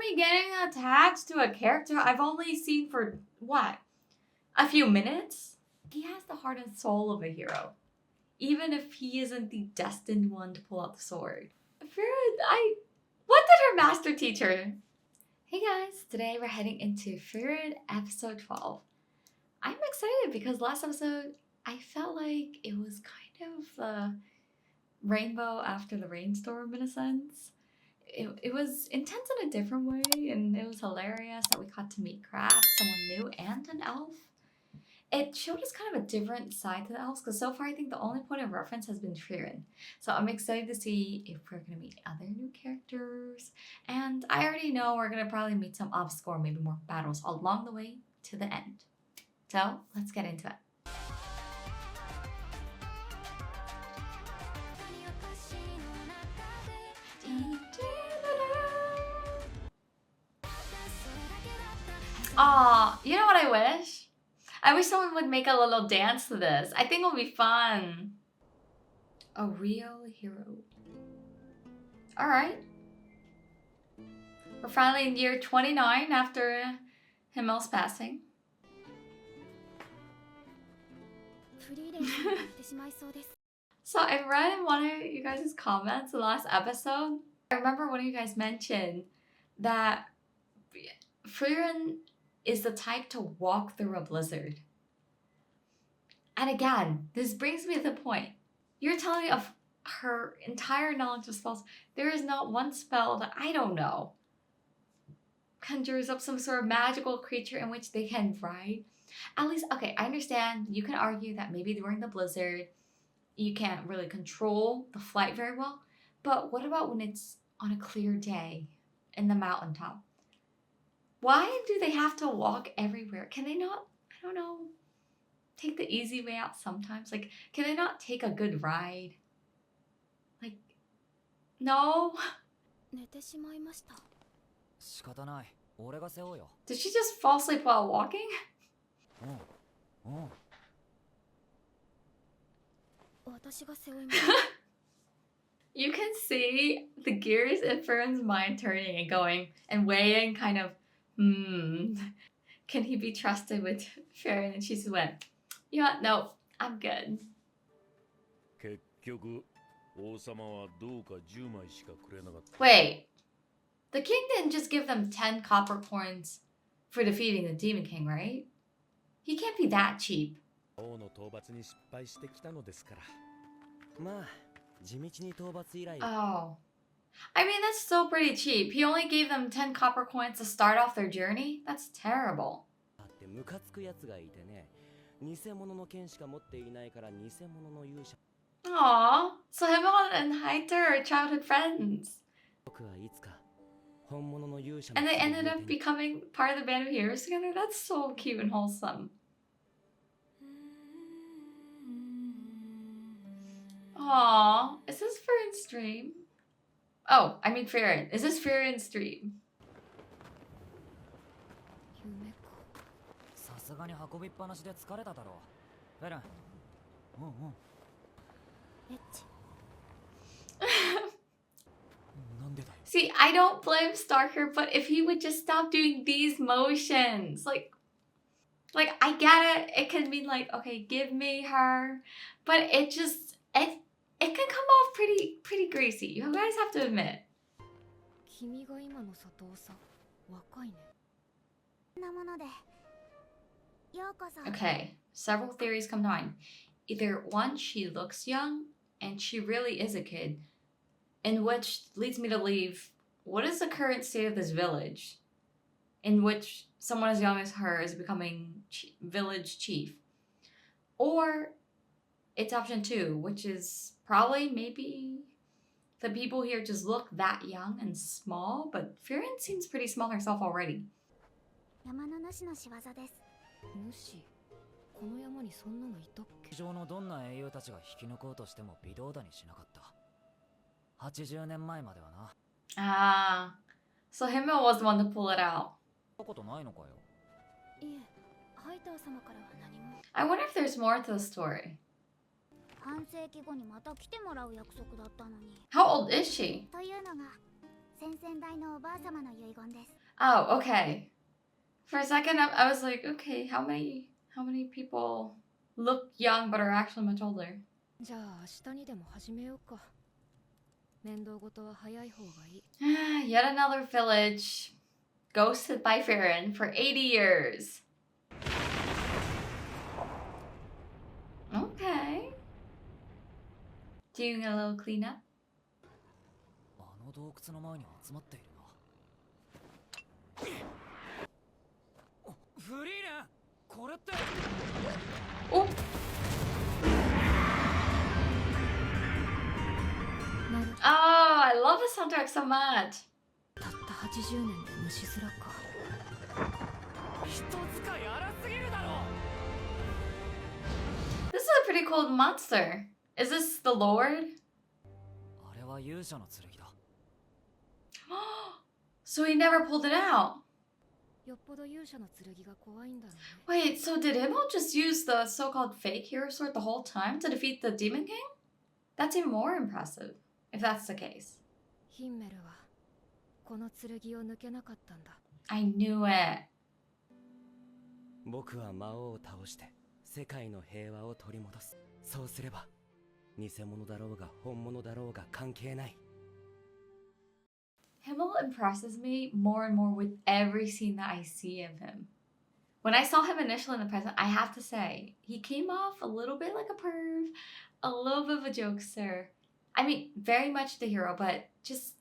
already getting attached to a character I've only seen for, what, a few minutes? He has the heart and soul of a hero, even if he isn't the destined one to pull out the sword. What did her master teach her? Hey guys, today we're heading into Frieren episode 12. I'm excited because last episode I felt like it was kind of the rainbow after the rainstorm in a sense. It was intense in a different way, and it was hilarious that we got to meet Kraft, someone new, and an elf. It showed us kind of a different side to the elves, because so far I think the only point of reference has been Frieren. So I'm excited to see if we're going to meet other new characters. And I already know we're going to probably meet some obstacles or maybe more battles along the way to the end. So let's get into it. Aw, you know what I wish? I wish someone would make a little dance to this. I think it would be fun. A real hero. Alright. We're finally in year 29 after Himmel's passing. So I read in one of you guys' comments the last episode. I remember one of you guys mentioned that Frieren is the type to walk through a blizzard. And again, this brings me to the point. You're telling me of her entire knowledge of spells, there is not one spell that I don't know conjures up some sort of magical creature in which they can ride. At least, okay, I understand you can argue that maybe during the blizzard, you can't really control the flight very well. But what about when it's on a clear day in the mountaintop? Why do they have to walk everywhere? Can they not, I don't know, take the easy way out sometimes? Like, can they not take a good ride? Like, no? Did she just fall asleep while walking? You can see the gears in Fern's mind turning and going and weighing kind of, can he be trusted with Frieren? And she just went, you know what? No, I'm good. Wait, the king didn't just give them 10 copper coins for defeating the Demon King, right? He can't be that cheap. Oh. I mean, that's still pretty cheap. He only gave them 10 copper coins to start off their journey? That's terrible. Aww, so Himmel and Heiter are childhood friends. And they ended up becoming part of the band of heroes together? That's so cute and wholesome. Aww, is this Frieren's dream? Oh, I mean Frieren. Is this Frieren's dream? See, I don't blame Starker, but if he would just stop doing these motions, like I get it. It can mean like, okay, give me her, but it can come off pretty greasy. You guys have to admit. Okay, several theories come to mind. Either one, she looks young, and she really is a kid, in which leads me to believe, what is the current state of this village, in which someone as young as her is becoming village chief? Or it's option 2, which is probably maybe the people here just look that young and small, but Frieren seems pretty small herself already. Ah, so Himmel was the one to pull it out. I wonder if there's more to the story. How old is she? Oh, okay. For a second, I was like, okay, how many people look young but are actually much older? じゃあ明日にでも始めようか。面倒事は早い方がいい。Yet another village ghosted by Frieren for 80 years. Okay. Doing a little cleanup. あの洞窟の前に集まっているな。フリーレン、これって。Oh. Oh, I love the soundtrack so much. たった80年で虫面か。人使い荒すぎるだろ。 This is a pretty cool monster. Is this the Lord? あれは勇者の剣だ。So he never pulled it out. よっぽど勇者の剣が怖いんだろうWait, ね。so did Himo just use the so-called fake hero sword the whole time to defeat the Demon King? That's even more impressive, if that's the case. ヒンメルはこの剣を抜けなかったんだ。I knew it. 僕は魔王を倒して世界の平和を取り戻す。そうすれば偽物だろうが本物だろうが関係ない。Himo impresses me more and more with every scene that I see of him. When I saw him initially in the present, I have to say, he came off a little bit like a perv, a little bit of a jokester. I mean, very much the hero, but just...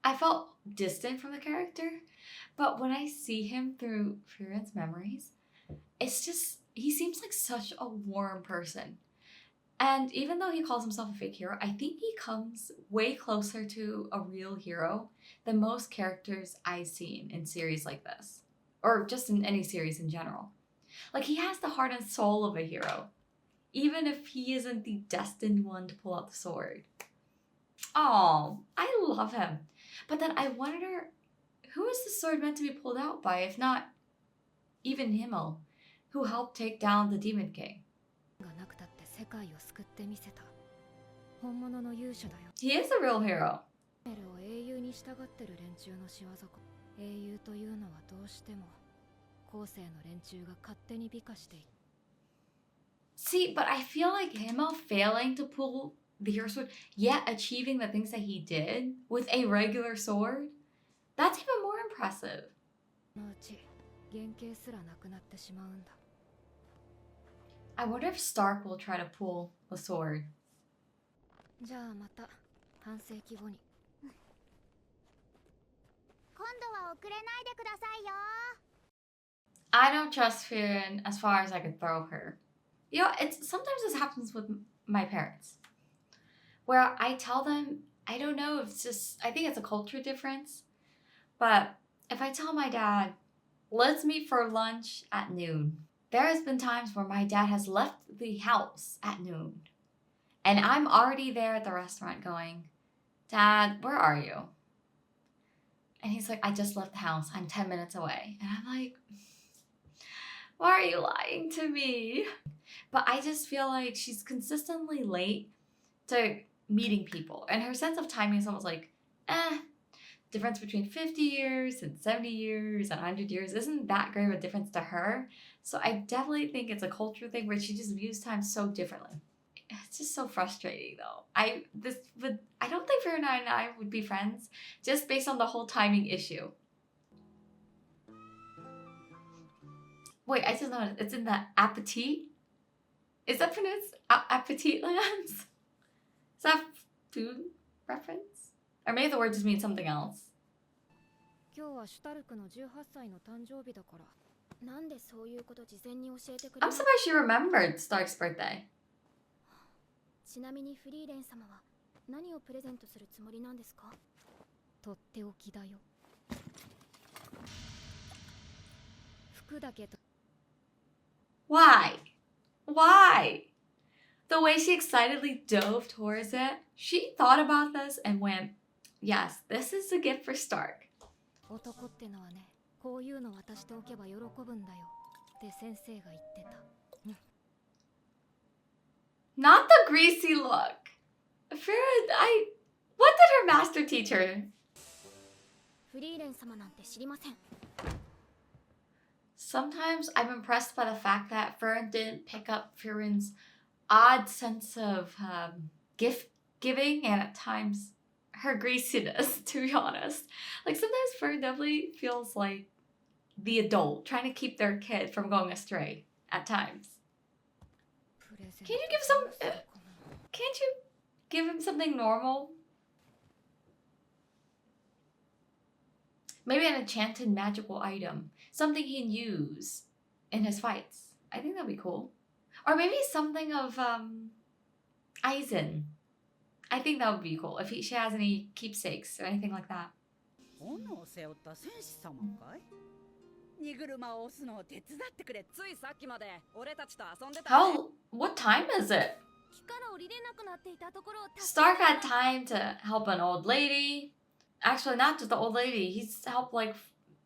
I felt distant from the character. But when I see him through Frieren's memories, it's just... He seems like such a warm person. And even though he calls himself a fake hero, I think he comes way closer to a real hero than most characters I've seen in series like this. Or just in any series in general. Like, he has the heart and soul of a hero. Even if he isn't the destined one to pull out the sword. Oh, I love him. But then I wonder, who is the sword meant to be pulled out by, if not even Himmel, who helped take down the Demon King? がなくたって世界を救ってみせた。本物の勇者だよ。He is a real hero. ヒンメルを英雄に従ってる連中の仕業か。英雄というのはどうしても後世の連中が勝手に美化している。See, but I feel like Himmel failing to pull the hero sword, yet achieving the things that he did with a regular sword, that's even more impressive. そのうち原型すらなくなってしまうんだ。I wonder if Stark will try to pull the sword. じゃあまた半世紀後に。今度は遅れないでくださいよ。I don't trust Frieren as far as I could throw her. You know, sometimes this happens with my parents, where I tell them, I don't know, if it's just, I think it's a culture difference, but if I tell my dad, let's meet for lunch at noon, there has been times where my dad has left the house at noon, and I'm already there at the restaurant going, Dad, where are you? And he's like, I just left the house. I'm 10 minutes away. And I'm like, why are you lying to me? But I just feel like she's consistently late to meeting people. And her sense of timing is almost like, difference between 50 years and 70 years and 100 years isn't that great of a difference to her. So I definitely think it's a culture thing where she just views time so differently. It's just so frustrating though. I don't think Frieren and I would be friends just based on the whole timing issue. Wait, I just noticed it's in the appetit. Is that pronounced appetit lands? Is that food reference? Or maybe the word just means something else. 今日はシュタルクの18歳の誕生日だから。なんでそういうこと事前に教えてくれ I'm ない surprised she remembered Stark's birthday. ちなみにフリーレン様は何をプレゼントするつもりなんですか？とっておきだよ。服だけど。Why? Why? The way she excitedly dove towards it, she thought about this and went, yes, this is a gift for Stark. 男ってのはね、こういうの渡しておけば喜ぶんだよって先生が言ってた。Not the greasy look. Frieren, What did her master teach her? フリーレン様なんて知りません。 Sometimes I'm impressed by the fact that Frieren didn't pick up Frieren's odd sense of gift giving and at times her greasiness, to be honest. Like sometimes Frieren definitely feels like the adult trying to keep their kid from going astray at times. Can't you give can't you give him something normal? Maybe an enchanted magical item. Something he can use in his fights. I think that'd be cool. Or maybe something of Aizen. I think that would be cool if she has any keepsakes or anything like that. 斧を背負った戦士様かい？荷車を押すのを手伝ってくれ。ついさっきまで俺たちと遊んでた。 What time is it? 木から降りれなくなっていたところを助け Stark had time to help an old lady. Actually, not just the old lady. He's helped like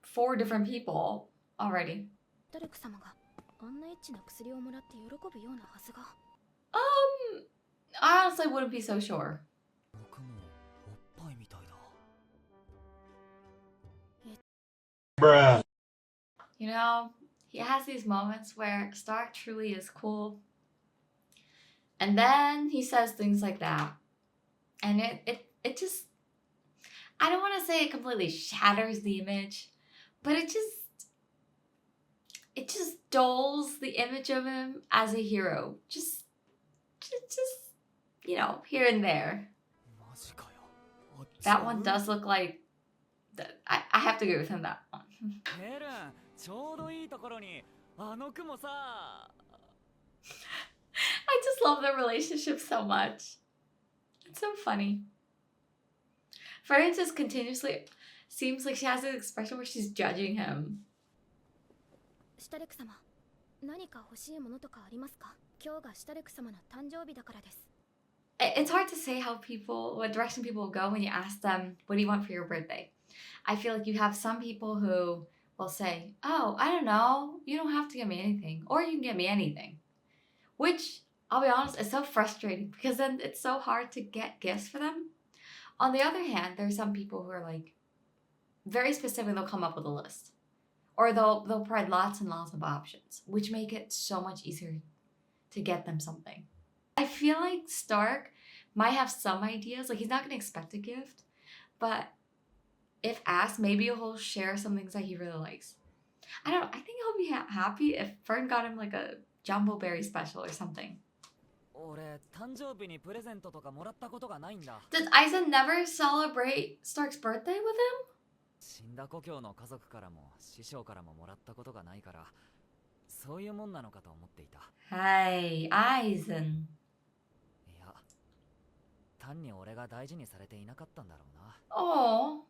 4 different people already. ダルク様があんなエッチな薬をもらって喜ぶようなはずが。I honestly wouldn't be so sure. 僕もおっぱいみたいだ。You know, he has these moments where Stark truly is cool. And then he says things like that. And it just, I don't want to say it completely shatters the image, but it just dulls the image of him as a hero. Just you know, here and there. マジかよ。あっち That one does look like I have to agree with him that one. ヘレン、ちょうどいいところにあの雲さ。I just love their relationship so much. It's so funny. Frieren just continuously seems like she has an expression where she's judging him. シュタルク様、何か欲しいものとかありますか？今日がシュタルク様の誕生日だからです。 It's hard to say what direction people will go when you ask them, what do you want for your birthday? I feel like you have some people who will say, oh, I don't know, you don't have to give me anything, or you can give me anything. Which, I'll be honest, is so frustrating because then it's so hard to get gifts for them. On the other hand, there's some people who are like, very specific, they'll come up with a list. Or they'll provide lots and lots of options, which make it so much easier to get them something. I feel like Stark might have some ideas, like he's not going to expect a gift, but if asked, maybe he'll share some things that he really likes. I don't know, I think he'll be happy if Fern got him like a Jumbo Berry special or something. 俺、誕生日にプレゼントとかもらったことがないんだ。 Does Aizen never celebrate Stark's birthday with him? 死んだ故郷の家族からも師匠からももらったことがないから、そういうもんなのかと思っていた。Hey, Aizen. いや、単に俺が大事にされていなかったんだろうな。Oh.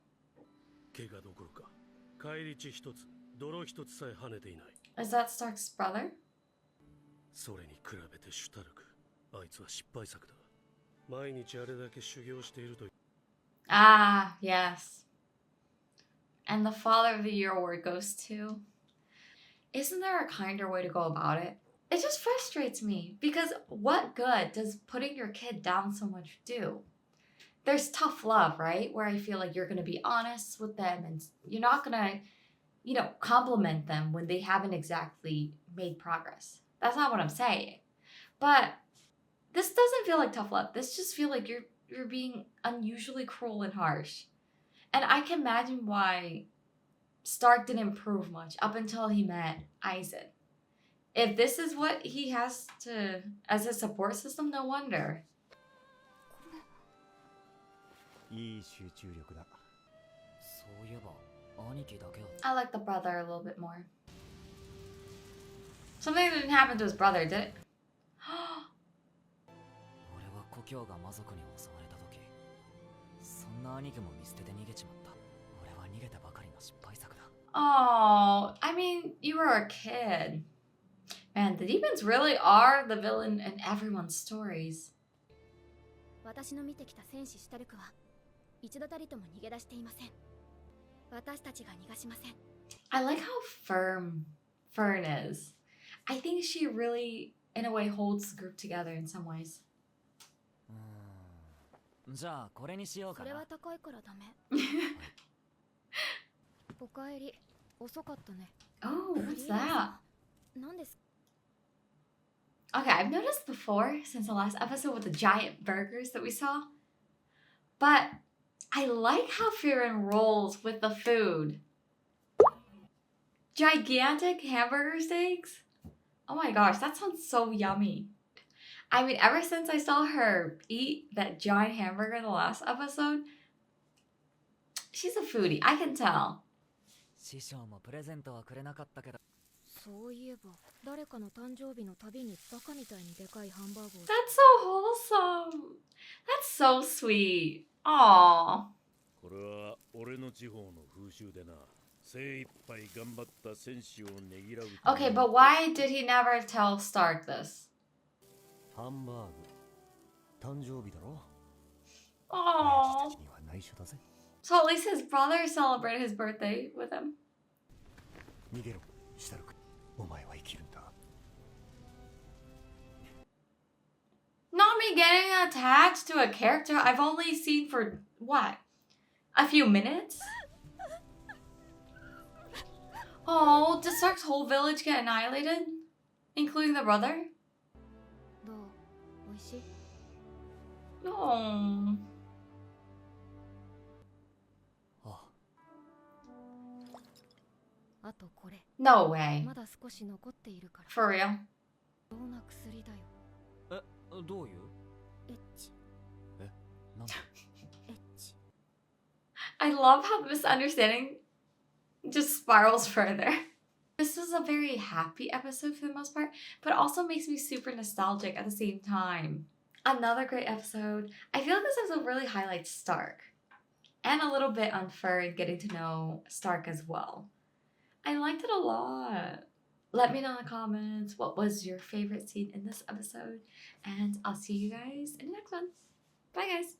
怪我どころか返り血一つ泥一つさえ跳ねていない。 Is that Stark's brother? それに比べてシュタルク、あいつは失敗作だ。毎日あれだけ修行していると。 Ah, yes. And the Father of the Year award goes to... Isn't there a kinder way to go about it? It just frustrates me because what good does putting your kid down so much do? There's tough love, right? Where I feel like you're going to be honest with them and you're not going to, you know, compliment them when they haven't exactly made progress. That's not what I'm saying. But this doesn't feel like tough love. This just feels like you're being unusually cruel and harsh. And I can imagine why Stark didn't improve much up until he met Aizen. If this is what he has to as a support system, no wonder. いい集中力だ。そういえば、兄貴だけは。I like the brother a little bit more. Something didn't happen to his brother, did it? 俺は故郷が魔族に襲われた時、そんな兄貴も見捨てて逃げちまった。俺は逃げたばかりの失敗作だ。Oh, I mean, you were a kid. Man, the demons really are the villain in everyone's stories. 私の見てきた戦士シュタルクは一度たりとも逃げ出していません。私たちが逃がしません。 I like how firm Fern is. I think she really, in a way, holds the group together in some ways. じゃあこれにしようかな。それは高いからダメ。おかえり。遅かったね。 Oh, フ what's リーレン that? さん、何ですか？ Okay, I've noticed before since the last episode with the giant burgers that we saw. But I like how Frieren rolls with the food. Gigantic hamburger steaks? Oh my gosh, that sounds so yummy. I mean, ever since I saw her eat that giant hamburger in the last episode, she's a foodie, I can tell. 師匠もプレゼントはくれなかったけど。そういえば誰かの誕生日のたびにバカみたいにでかいハンバーグを。 That's so wholesome. That's so sweet. Aww. これは俺の地方の風習でな。精一杯頑張った戦士をねぎらう。Okay, but why did he never tell Stark this? ハンバーグ。誕生日だろ。 Aww. 親父たちには内緒だぜ。 So at least his brother celebrated his birthday with him. 逃げろ、シュタルク。お前は生きるんだ。 Not me getting attached to a character I've only seen for, what? A few minutes? Oh, did Stark's whole village get annihilated? Including the brother? どう？おいしい？ No. あとこれ。 No way. まだ少し残っているから。 For real. どんな薬だよ。え、どういう？エッチ。え、なんで？エッチ。 I love how the misunderstanding just spirals further. This was a very happy episode for the most part, but also makes me super nostalgic at the same time. Another great episode. I feel like this episode really highlights Stark. And a little bit on Fern getting to know Stark as well. I liked it a lot. Let me know in the comments what was your favorite scene in this episode. And I'll see you guys in the next one. Bye guys.